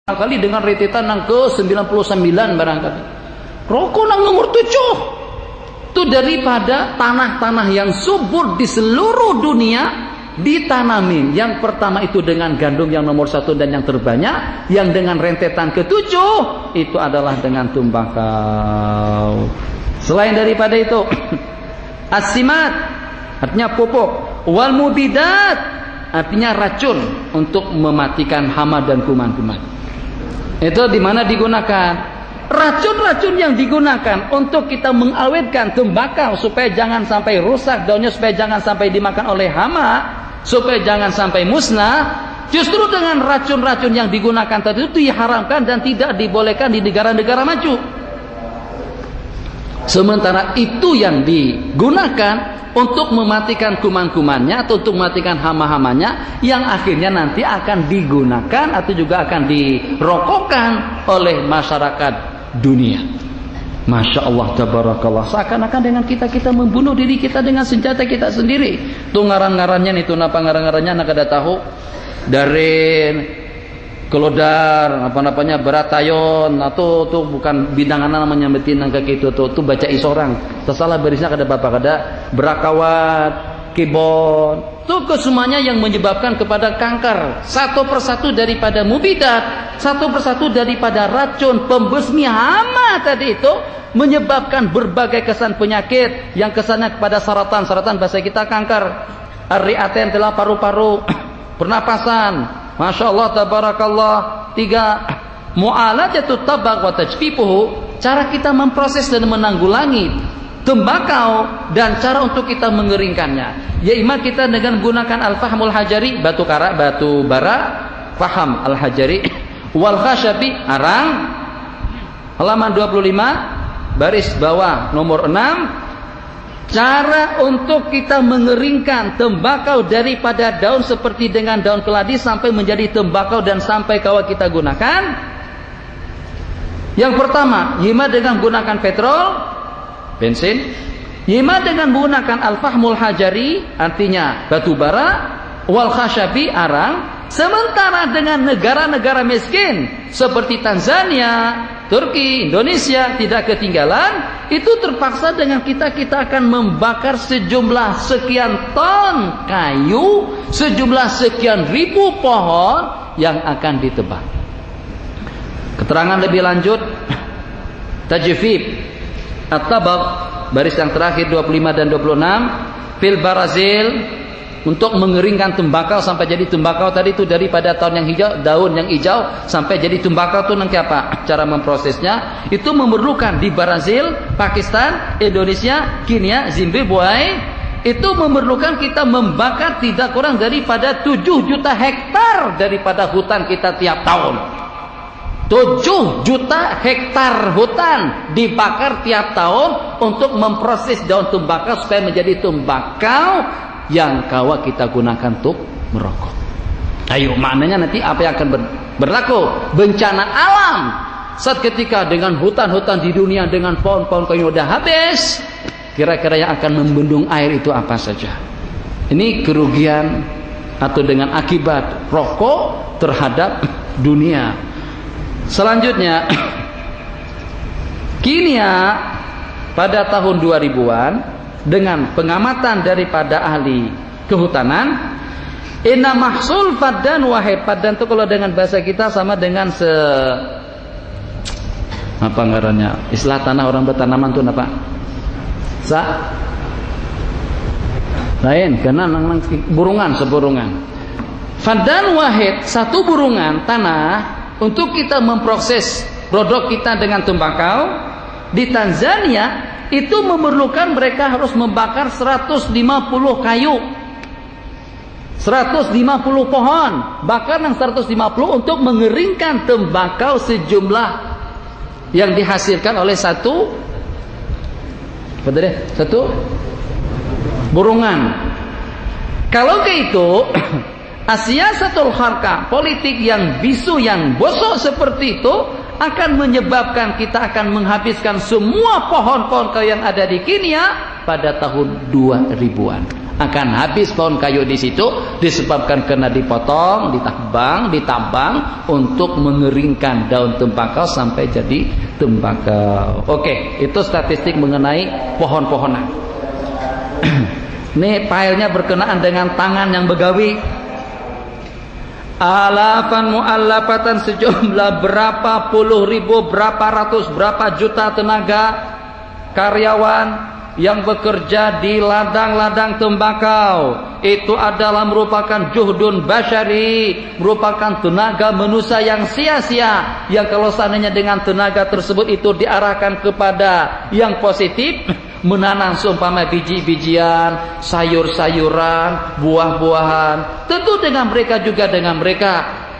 Kali dengan rentetan yang ke-99 barangkali. Rokok yang nomor 7 itu daripada tanah-tanah yang subur di seluruh dunia ditanamin. Yang pertama itu dengan gandum yang nomor 1 dan yang terbanyak. Yang dengan rentetan ke-7 itu adalah dengan tembakau. Selain daripada itu asimat artinya pupuk, wal mubidat artinya racun untuk mematikan hama dan kuman-kuman. Itu di mana digunakan racun-racun yang digunakan untuk kita mengawetkan tembakau supaya jangan sampai rusak daunnya, supaya jangan sampai dimakan oleh hama, supaya jangan sampai musnah. Justru dengan racun-racun yang digunakan tadi itu diharamkan dan tidak dibolehkan di negara-negara maju. Sementara itu yang digunakan untuk mematikan kuman-kumannya atau untuk mematikan hama-hamanya yang akhirnya nanti akan digunakan atau juga akan dirokokkan oleh masyarakat dunia. Masya Allah, tabarakallah. Seakan-akan dengan kita membunuh diri kita dengan senjata kita sendiri. Itu ngaran-ngarannya itu napa ngaran-ngarannya nak ada tahu dari kelodar apa-apanya beratayon atau tuh bukan bidangan namanya betin nangka gitu tuh baca isorang tersalah berisnya kada bapak kada berakawat kibon tuh kesemuanya yang menyebabkan kepada kanker, satu persatu daripada mubidat, satu persatu daripada racun pembesmi hama tadi itu menyebabkan berbagai kesan penyakit yang kesannya kepada saratan bahasa kita kanker, riaten telah paru-paru, pernapasan. Masya Allah, tabarakallah. 3 mu'alajatut tabak wa tajfifuhu, cara kita memproses dan menanggulangi tembakau dan cara untuk kita mengeringkannya. Ya imma kita dengan menggunakan al-fahmul hajari, batu bara, faham al-hajari, wal khashabi, arang, halaman 25 baris bawah nomor 6. Cara untuk kita mengeringkan tembakau daripada daun seperti dengan daun keladi sampai menjadi tembakau dan sampai kawa kita gunakan. Yang pertama, yima dengan menggunakan petrol, bensin. Yima dengan menggunakan al-fahmul hajari, artinya batu bara, wal khashabi, arang. Sementara dengan negara-negara miskin seperti Tanzania, Turki, Indonesia tidak ketinggalan, itu terpaksa dengan kita akan membakar sejumlah sekian ton kayu, sejumlah sekian ribu pohon yang akan ditebang. Keterangan lebih lanjut tajfif at-tabaq baris yang terakhir 25 dan 26 fil Brazil untuk mengeringkan tembakau sampai jadi tembakau tadi itu daripada daun yang hijau sampai jadi tembakau itu nanti apa? Cara memprosesnya itu memerlukan di Brazil, Pakistan, Indonesia, Kenya, Zimbabwe itu memerlukan kita membakar tidak kurang daripada 7 juta hektar daripada hutan kita tiap tahun. 7 juta hektar hutan dibakar tiap tahun untuk memproses daun tembakau supaya menjadi tembakau yang kawa kita gunakan untuk merokok. Ayo, maknanya nanti apa yang akan berlaku? Bencana alam. Saat ketika dengan hutan-hutan di dunia dengan pohon-pohon kayu udah habis, kira-kira yang akan membendung air itu apa saja? Ini kerugian atau dengan akibat rokok terhadap dunia. Selanjutnya Kenya pada tahun 2000-an dengan pengamatan daripada ahli kehutanan, inna mahsul faddan wahid. Faddan itu kalau dengan bahasa kita sama dengan apa ngarannya? Istilah tanah orang bertanaman itu apa? Lain karena seburungan. Faddan wahid, satu burungan tanah untuk kita memproses produk kita dengan tembakau. Di Tanzania itu memerlukan mereka harus membakar 150 kayu, 150 pohon, bakar yang 150 untuk mengeringkan tembakau sejumlah yang dihasilkan oleh satu burungan. Kalau kayak itu asiyasatul harka, politik yang bisu yang bosok seperti itu akan menyebabkan kita akan menghabiskan semua pohon-pohon kayu yang ada di Kenya pada tahun 2000-an. Akan habis pohon kayu di situ disebabkan kena dipotong, ditambang untuk mengeringkan daun tembakau sampai jadi tembakau. Oke, itu statistik mengenai pohon-pohonan. Ini filenya berkenaan dengan tangan yang begawi. Alafan mu'allafatan, sejumlah berapa puluh ribu, berapa ratus, berapa juta tenaga karyawan yang bekerja di ladang-ladang tembakau. Itu adalah merupakan juhdun basyari, merupakan tenaga manusia yang sia-sia, yang kalau seandainya dengan tenaga tersebut itu diarahkan kepada yang positif, menanam seumpama biji-bijian, sayur-sayuran, buah-buahan, tentu dengan mereka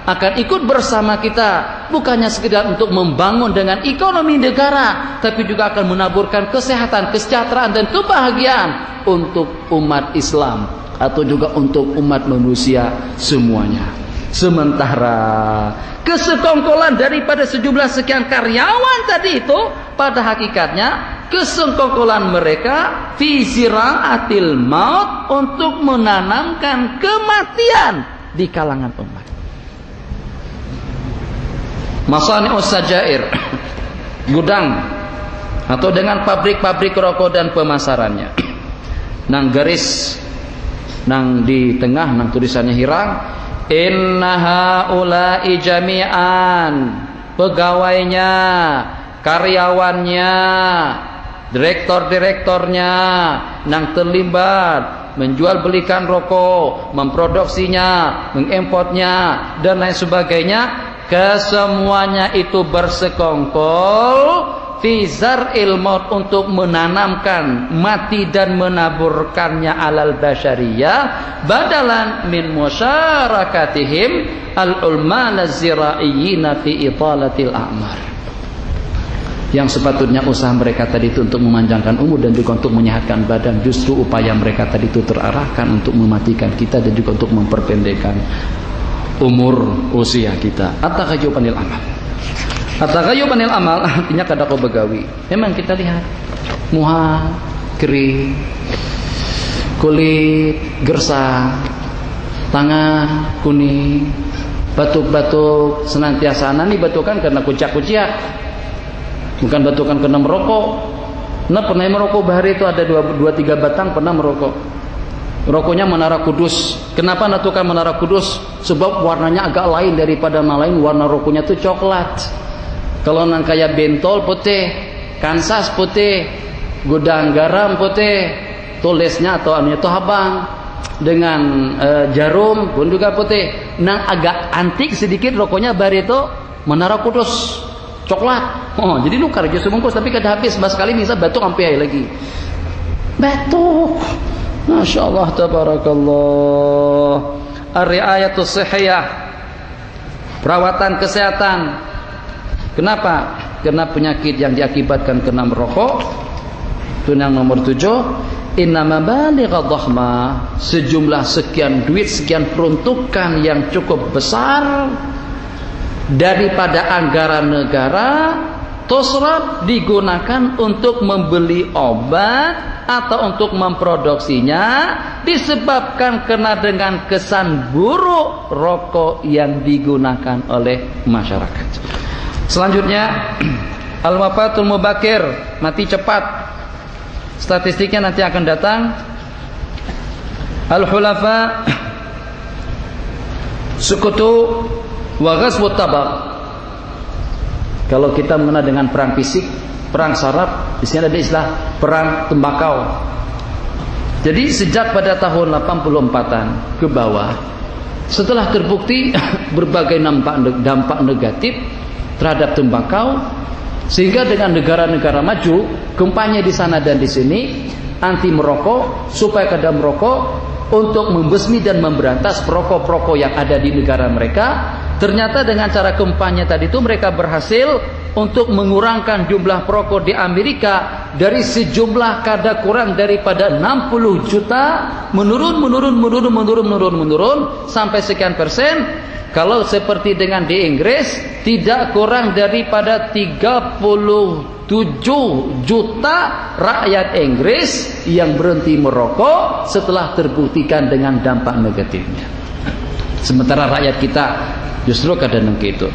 akan ikut bersama kita, bukannya sekedar untuk membangun dengan ekonomi negara, tapi juga akan menaburkan kesehatan, kesejahteraan dan kebahagiaan untuk umat Islam atau juga untuk umat manusia semuanya. Sementara kesekongkolan daripada sejumlah sekian karyawan tadi itu, pada hakikatnya kesekongkolan mereka fi ziraatil maut, untuk menanamkan kematian di kalangan umat. Masani'us sajair, gudang atau dengan pabrik-pabrik rokok dan pemasarannya. Nang garis nang di tengah nang tulisannya hirang, inna haula'i jami'an, pegawainya, karyawannya, direktor-direktornya nang terlibat menjual belikan rokok, memproduksinya, mengimportnya dan lain sebagainya, kesemuanya itu bersekongkol fi zar'il maut, untuk menanamkan mati dan menaburkannya alal basyariyah, badalan min musyarakatihim al-ulmal az-zira'iyyin fi italatil a'mar. Yang sepatutnya usaha mereka tadi itu untuk memanjangkan umur dan juga untuk menyehatkan badan, justru upaya mereka tadi itu terarahkan untuk mematikan kita dan juga untuk memperpendekkan umur usia kita. At-taghayyubanil amal. At-taghayyubanil amal artinya kada kau begawi. Memang kita lihat muha kering, kulit gersang, tangan kuning, batuk-batuk senantiasa. Nih batukan karena kuciak-kuciak, bukan batukan karena merokok. Nah, pernah merokok bahari itu ada 2-3 batang pernah merokok. Rokoknya Menara Kudus. Kenapa natukan Menara Kudus? Sebab warnanya agak lain daripada yang lain. Warna rokoknya itu coklat. Kalau nang kayak bentol putih, Kansas putih, gudang garam putih, tulisnya atau anunya itu habang, dengan jarum pun juga putih. Nang agak antik sedikit rokoknya bahari itu Menara Kudus, coklat. Oh, jadi nukar aja sebungkus tapi kada habis. Bas kali bisa batuk sampai lagi. Batuk. Masya Allah, tabarakallah. Ar-ri'ayatus sihhiyah, perawatan kesehatan. Kenapa? Karena penyakit yang diakibatkan kena merokok. Itu yang nomor 7. Inna mabaligha dhahma, sejumlah sekian duit, sekian peruntukan yang cukup besar daripada anggaran negara, tusraf, digunakan untuk membeli obat atau untuk memproduksinya, disebabkan kena dengan kesan buruk rokok yang digunakan oleh masyarakat. Selanjutnya al-wafatul mubakir, mati cepat. Statistiknya nanti akan datang. Al-hulafa, sukutu, wa ghazwut tabaq. Kalau kita mengenal dengan perang fisik, perang saraf, di sini ada istilah perang tembakau. Jadi sejak pada tahun 84-an ke bawah, setelah terbukti berbagai dampak negatif terhadap tembakau, sehingga dengan negara-negara maju, kampanye di sana dan di sini anti merokok, supaya kada merokok, untuk membesmi dan memberantas perokok-perokok yang ada di negara mereka. Ternyata dengan cara kampanye tadi itu mereka berhasil untuk mengurangkan jumlah perokok di Amerika dari sejumlah kada kurang daripada 60 juta menurun sampai sekian persen. Kalau seperti dengan di Inggris tidak kurang daripada 30 juta rakyat Inggris yang berhenti merokok setelah terbuktikan dengan dampak negatifnya. Sementara rakyat kita justru kadang gitu.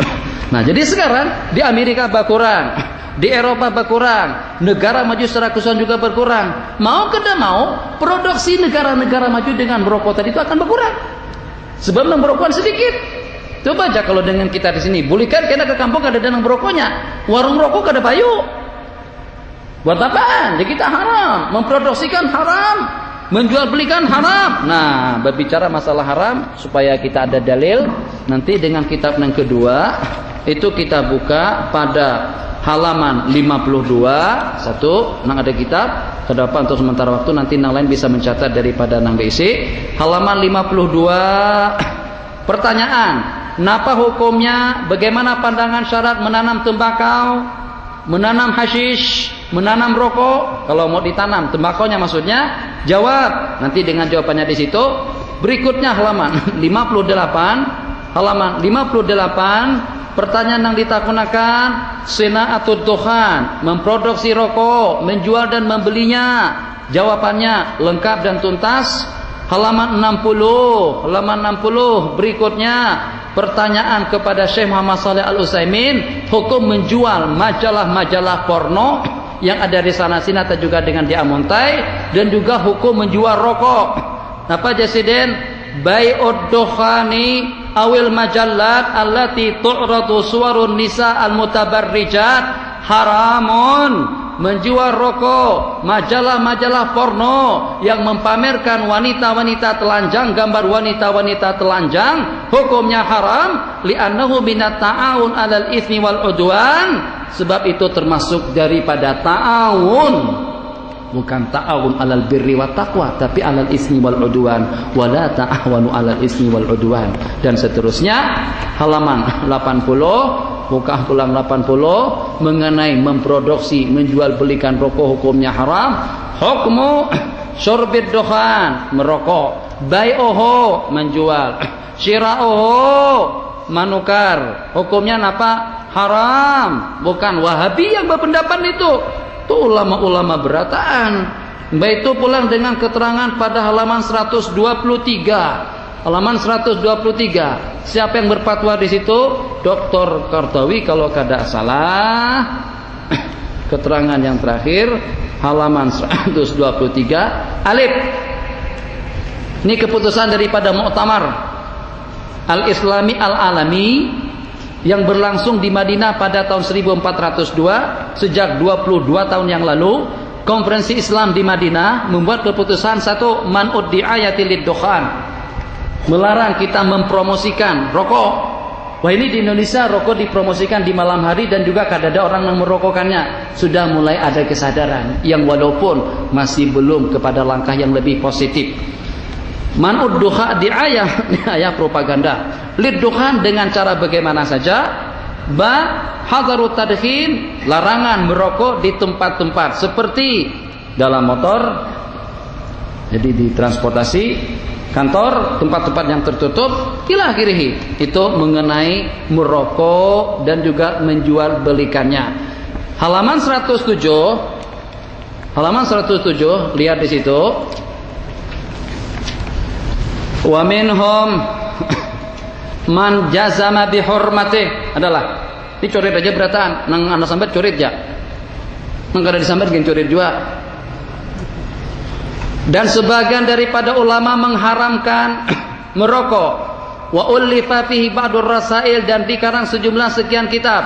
Nah, jadi sekarang di Amerika berkurang, di Eropa berkurang, negara maju secara keseluruhan juga berkurang. Mau tidak mau, produksi negara-negara maju dengan merokok tadi itu akan berkurang. Sebab merokokkan sedikit. Coba aja kalau dengan kita di sini, bolehkan kita ke kampung ada danang merokoknya, warung rokok ada payu. Buat apaan? Jadi kita haram, memproduksikan haram, menjual belikan haram. Nah, berbicara masalah haram supaya kita ada dalil, nanti dengan kitab yang kedua itu kita buka pada halaman 52. Satu, nang ada kitab ke depan untuk sementara waktu, nanti nang lain bisa mencatat daripada nang BC. Halaman 52. Pertanyaan, napa hukumnya, bagaimana pandangan syarat menanam tembakau, menanam hashish, menanam rokok? Kalau mau ditanam tembakonya maksudnya, jawab nanti dengan jawabannya di situ. Berikutnya halaman 58. Halaman 58, pertanyaan yang ditakunakan, sina'atud dukhan, memproduksi rokok, menjual dan membelinya. Jawabannya lengkap dan tuntas. Halaman 60. Halaman 60 berikutnya, pertanyaan kepada Syekh Muhammad Shalih Al-Utsaimin, hukum menjual majalah-majalah porno yang ada di sana sini atau juga dengan di Amontai, dan juga hukum menjual rokok. Apa jasiden? Bai'ud dukhani awil majallat allati tu'radu suwarun nisa al-mutabarrijat haramun. Menjual rokok, majalah-majalah porno yang mempamerkan wanita-wanita telanjang, gambar wanita-wanita telanjang, hukumnya haram, li'annahu minat ta'awun 'alal itsmi wal 'udwan, sebab itu termasuk daripada ta'awun, bukan ta'awun 'alal birri wat taqwa, tapi 'alal itsmi wal 'udwan, wala ta'awanu 'alal itsmi wal 'udwan, dan seterusnya. Halaman 80, buka ulang 80, mengenai memproduksi, menjual belikan rokok hukumnya haram. Hukmu syurbid dukhan, merokok, bai'uhu, menjual, syira'uhu, manukar, hukumnya napa? Haram. Bukan Wahabi yang berpendapat itu ulama-ulama berataan. Baik itu pulang dengan keterangan pada halaman 123. Halaman 123. Siapa yang berfatwa di situ? Dr. Qardawi kalau kada salah. Keterangan yang terakhir halaman 123 alif. Ini keputusan daripada Muktamar Al-Islami Al-Alami yang berlangsung di Madinah pada tahun 1402. Sejak 22 tahun yang lalu, Konferensi Islam di Madinah membuat keputusan satu, man'ud di'ayati lid-dukhan, melarang kita mempromosikan rokok. Wah, ini di Indonesia rokok dipromosikan di malam hari dan juga kadang ada orang yang merokokkannya. Sudah mulai ada kesadaran yang walaupun masih belum kepada langkah yang lebih positif. Man'ud duha diayah propaganda. Lid-dukhan dengan cara bagaimana saja. Ba hadarut tadkhin, larangan merokok di tempat-tempat seperti dalam motor, jadi di transportasi, kantor, tempat-tempat yang tertutup, ila akhirih. Itu mengenai merokok dan juga menjual belikannya. Halaman 107. Halaman 107, lihat di situ. Wa minhum man jazama bihurmatih, adalah ini coret aja berataan nang anak sambat coret ya, nang kada disambat gen coret juga. Dan sebagian daripada ulama mengharamkan merokok. Wa ulifa fihi ba'dur rasail, dan dikarang sejumlah sekian kitab.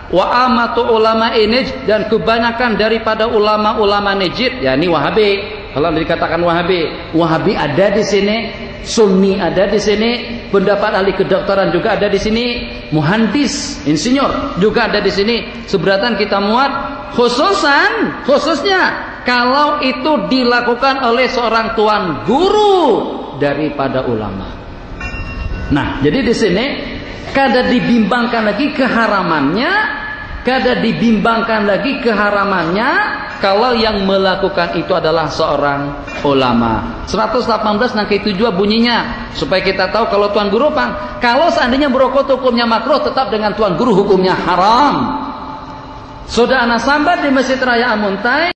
Wa amatu ulama Najd, dan kebanyakan daripada ulama-ulama Najd, yakni Wahabi. Kalau dikatakan Wahabi ada di sini, Sunni ada di sini, pendapat ahli kedokteran juga ada di sini, muhandis, insinyur juga ada di sini. Seberatan kita muat, khususnya kalau itu dilakukan oleh seorang tuan guru daripada ulama. Nah, jadi di sini kada dibimbangkan lagi keharamannya, kalau yang melakukan itu adalah seorang ulama. 118 nang ke-7 bunyinya, supaya kita tahu kalau tuan guru kalau seandainya merokok hukumnya makruh, tetap dengan tuan guru hukumnya haram. Sudah anak sambat di Masjid Raya Amuntai.